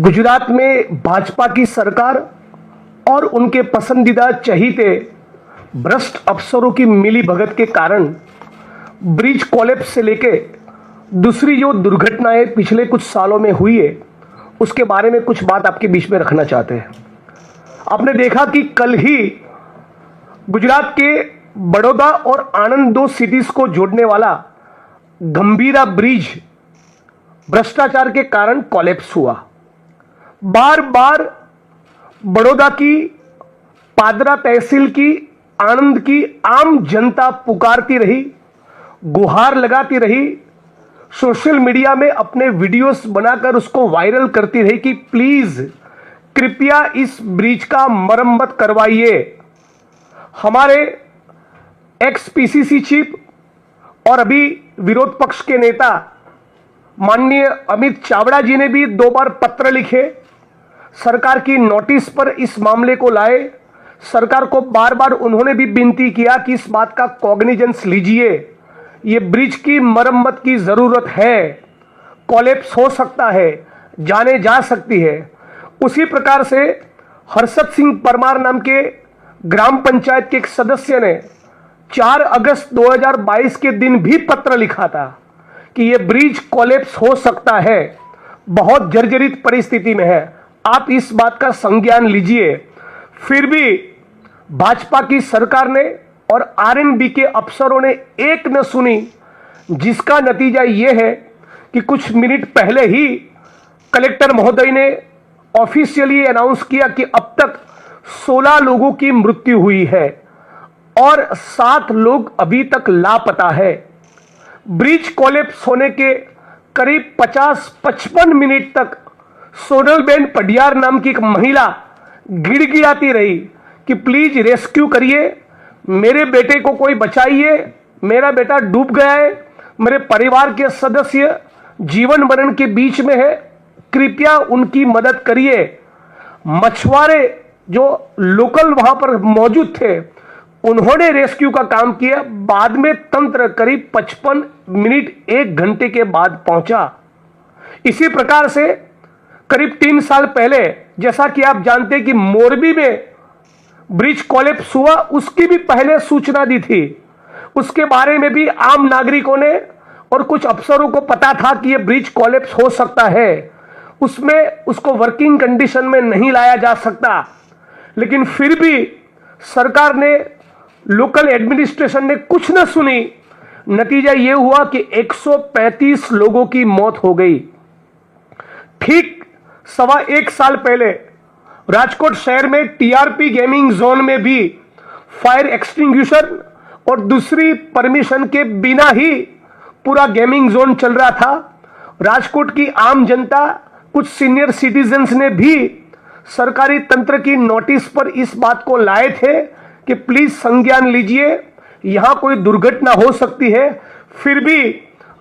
गुजरात में भाजपा की सरकार और उनके पसंदीदा चहीते भ्रष्ट अफसरों की मिलीभगत के कारण ब्रिज कोलैप्स से लेके दूसरी जो दुर्घटनाएं पिछले कुछ सालों में हुई है उसके बारे में कुछ बात आपके बीच में रखना चाहते हैं। आपने देखा कि कल ही गुजरात के बड़ौदा और आणंद दो सिटीज को जोड़ने वाला गंभीरा ब्रिज भ्रष्टाचार के कारण कोलैप्स हुआ। बार बार बड़ौदा की, पादरा तहसील की, आणंद की आम जनता पुकारती रही, गुहार लगाती रही, सोशल मीडिया में अपने वीडियोस बनाकर उसको वायरल करती रही कि प्लीज कृपया इस ब्रिज का मरम्मत करवाइए। हमारे एक्स पीसीसी चीफ और अभी विरोध पक्ष के नेता माननीय अमित चावड़ा जी ने भी 2 बार पत्र लिखे, सरकार की नोटिस पर इस मामले को लाए। सरकार को बार बार उन्होंने भी विनती किया कि इस बात का कॉग्निजेंस लीजिए, ये ब्रिज की मरम्मत की जरूरत है, कोलैप्स हो सकता है, जाने जा सकती है। उसी प्रकार से हर्षद सिंह परमार नाम के ग्राम पंचायत के एक सदस्य ने 4 अगस्त 2022 के दिन भी पत्र लिखा था कि यह ब्रिज कोलैप्स हो सकता है, बहुत जर्जरित परिस्थिति में है, आप इस बात का संज्ञान लीजिए। फिर भी भाजपा की सरकार ने और आरएनबी के अफसरों ने एक न सुनी, जिसका नतीजा यह है कि कुछ मिनट पहले ही कलेक्टर महोदय ने ऑफिशियली अनाउंस किया कि अब तक 16 लोगों की मृत्यु हुई है और 7 लोग अभी तक लापता है। ब्रिज कोलैप्स होने के करीब 50-55 मिनट तक सोनलबेन पडियार नाम की एक महिला गिड़गिड़ाती रही कि प्लीज रेस्क्यू करिए, मेरे बेटे को कोई बचाइए, मेरा बेटा डूब गया है, मेरे परिवार के सदस्य जीवन मरण के बीच में है, कृपया उनकी मदद करिए। मछुआरे जो लोकल वहां पर मौजूद थे उन्होंने रेस्क्यू का काम किया। बाद में तंत्र करीब 55 मिनट 1 घंटे के बाद पहुंचा। इसी प्रकार से करीब 3 साल पहले, जैसा कि आप जानते हैं कि मोरबी में ब्रिज कोलैप्स हुआ, उसकी भी पहले सूचना दी थी। उसके बारे में भी आम नागरिकों ने और कुछ अफसरों को पता था कि यह ब्रिज कोलैप्स हो सकता है, उसमें उसको वर्किंग कंडीशन में नहीं लाया जा सकता। लेकिन फिर भी सरकार ने, लोकल एडमिनिस्ट्रेशन ने कुछ न सुनी। नतीजा यह हुआ कि 135 लोगों की मौत हो गई। ठीक 1.25 साल पहले राजकोट शहर में टीआरपी गेमिंग जोन में भी फायर एक्सटिंग्विशर और दूसरी परमिशन के बिना ही पूरा गेमिंग जोन चल रहा था। राजकोट की आम जनता, कुछ सीनियर सिटीजन्स ने भी सरकारी तंत्र की नोटिस पर इस बात को लाए थे कि प्लीज संज्ञान लीजिए, यहां कोई दुर्घटना हो सकती है। फिर भी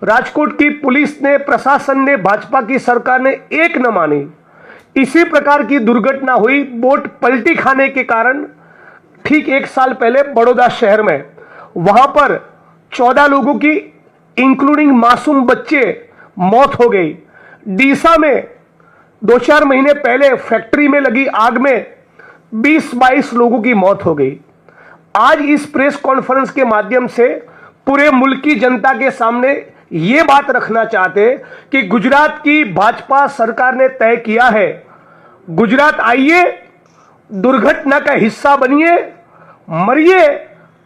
राजकोट की पुलिस ने, प्रशासन ने, भाजपा की सरकार ने एक न मानी। इसी प्रकार की दुर्घटना हुई बोट पलटी खाने के कारण ठीक 1 साल पहले बड़ौदा शहर में। वहां पर 14 लोगों की इंक्लूडिंग मासूम बच्चे मौत हो गई। डीसा में 2-4 महीने पहले फैक्ट्री में लगी आग में 20-22 लोगों की मौत हो गई। आज इस प्रेस कॉन्फ्रेंस के माध्यम से पूरे मुल्क की जनता के सामने ये बात रखना चाहते कि गुजरात की भाजपा सरकार ने तय किया है, गुजरात आइए, दुर्घटना का हिस्सा बनिए, मरिए,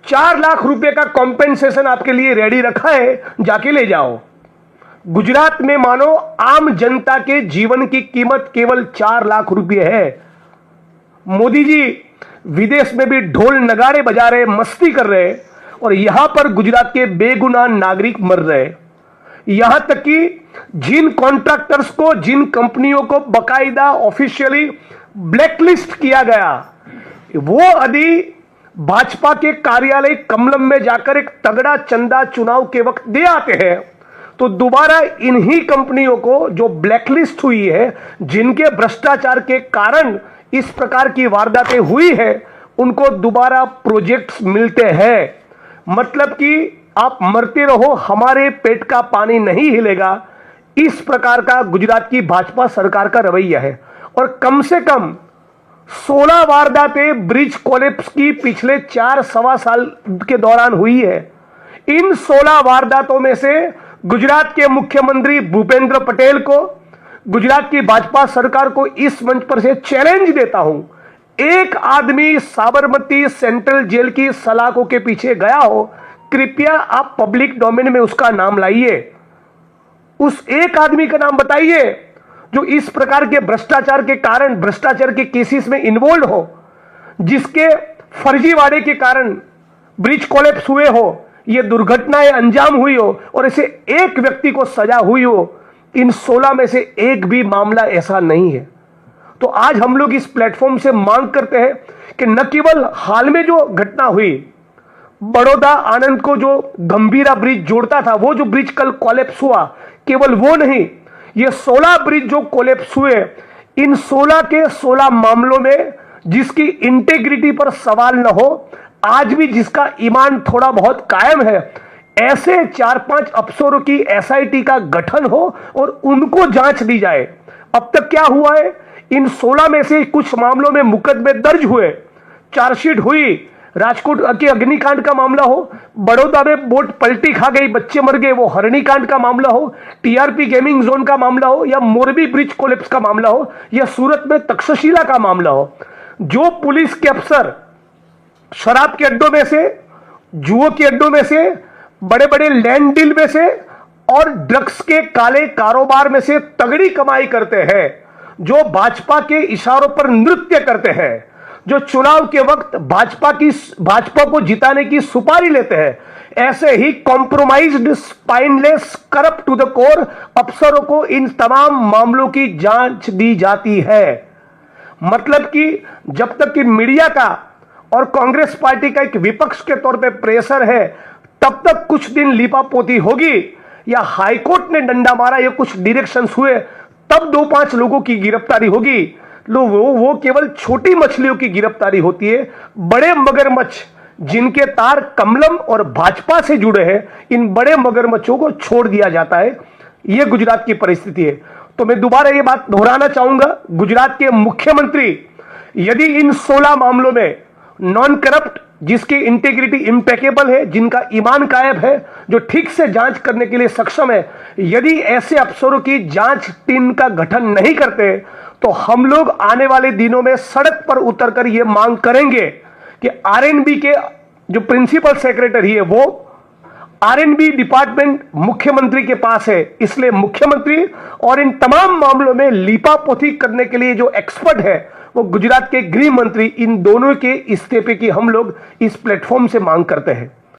4 लाख रुपए का कॉम्पेंसेशन आपके लिए रेडी रखा है, जाके ले जाओ। गुजरात में मानो आम जनता के जीवन की कीमत केवल 4 लाख रुपए है। मोदी जी विदेश में भी ढोल नगाड़े बजा रहे, मस्ती कर रहे, और यहां पर गुजरात के बेगुनाह नागरिक मर रहे। यहां तक कि जिन कॉन्ट्रैक्टर्स को, जिन कंपनियों को बकायदा ऑफिशियली ब्लैकलिस्ट किया गया, वो यदि भाजपा के कार्यालय कमलम में जाकर एक तगड़ा चंदा चुनाव के वक्त दे आते हैं तो दोबारा इन्हीं कंपनियों को जो ब्लैकलिस्ट हुई है, जिनके भ्रष्टाचार के कारण इस प्रकार की वारदातें हुई है, उनको दोबारा प्रोजेक्ट्स मिलते हैं। मतलब कि आप मरते रहो, हमारे पेट का पानी नहीं हिलेगा। इस प्रकार का गुजरात की भाजपा सरकार का रवैया है। और कम से कम 16 वारदातें ब्रिज कोलैप्स की पिछले 4 सवा साल के दौरान हुई है। इन 16 वारदातों में से गुजरात के मुख्यमंत्री भूपेंद्र पटेल को, गुजरात की भाजपा सरकार को इस मंच पर से चैलेंज देता हूं, एक आदमी साबरमती सेंट्रल जेल की सलाखों के पीछे गया हो, कृपया आप पब्लिक डोमेन में उसका नाम लाइए। उस एक आदमी का नाम बताइए जो इस प्रकार के भ्रष्टाचार के कारण, भ्रष्टाचार के केसेस में इन्वॉल्व हो, जिसके फर्जीवाड़े के कारण ब्रिज कोलैप्स हुए हो, ये दुर्घटनाएं अंजाम हुई हो और ऐसे एक व्यक्ति को सजा हुई हो। इन 16 में से एक भी मामला ऐसा नहीं है। तो आज हम लोग इस प्लेटफॉर्म से मांग करते हैं कि न केवल हाल में जो घटना हुई, बड़ौदा आनंद को जो गंभीरा ब्रिज जोड़ता था, वो जो ब्रिज कल कोलैप्स हुआ, केवल वो नहीं, ये 16 ब्रिज जो कोलैप्स हुए, इन 16 के 16 मामलों में जिसकी इंटेग्रिटी पर सवाल न हो, आज भी जिसका ईमान थोड़ा बहुत कायम है, ऐसे 4-5 अफसरों की एसआईटी का गठन हो और उनको जांच दी जाए। अब तक क्या हुआ है, इन 16 में से कुछ मामलों में मुकदमे दर्ज हुए, चार्जशीट हुई, राजकोट के अग्निकांड का मामला हो, बड़ौदा में बोट पलटी खा गई, बच्चे मर गए, वो हरणीकांड का मामला हो, टीआरपी गेमिंग जोन का मामला हो, या मोरबी ब्रिज कोलैप्स का मामला हो, या सूरत में तक्षशिला का मामला हो, जो पुलिस के अफसर शराब के अड्डों में से, जुओं के अड्डों में से, बड़े बड़े लैंड डील में से और ड्रग्स के काले कारोबार में से तगड़ी कमाई करते हैं, जो भाजपा के इशारों पर नृत्य करते हैं, जो चुनाव के वक्त भाजपा को जिताने की सुपारी लेते हैं, ऐसे ही compromised, spineless, corrupt to the core अफसरों को इन तमाम मामलों की जांच दी जाती है। मतलब कि जब तक कि मीडिया का और कांग्रेस पार्टी का एक विपक्ष के तौर पे प्रेशर है, तब तक कुछ दिन लीपापोती होगी, या हाईकोर्ट ने डंडा मारा, या कुछ डायरेक्शंस हुए, तब 2-5 लोगों की गिरफ्तारी होगी। वो केवल छोटी मछलियों की गिरफ्तारी होती है। बड़े मगरमच्छ जिनके तार कमलम और भाजपा से जुड़े हैं, इन बड़े मगरमच्छों को छोड़ दिया जाता है। यह गुजरात की परिस्थिति है। तो मैं दोबारा यह बात दोहराना चाहूंगा, गुजरात के मुख्यमंत्री यदि इन 16 मामलों में नॉन करप्ट, जिसकी इंटेग्रिटी इम्पेकेबल है, जिनका ईमान कायम है, जो ठीक से जांच करने के लिए सक्षम है, यदि ऐसे अफसरों की जांच टीम का गठन नहीं करते, तो हम लोग आने वाले दिनों में सड़क पर उतरकर यह मांग करेंगे कि आरएनबी के जो प्रिंसिपल सेक्रेटरी है, वो आरएनबी डिपार्टमेंट मुख्यमंत्री के पास है, इसलिए मुख्यमंत्री और इन तमाम मामलों में लीपापोती करने के लिए जो एक्सपर्ट है, वो गुजरात के गृह मंत्री, इन दोनों के इस्तीफे की हम लोग इस प्लेटफॉर्म से मांग करते हैं।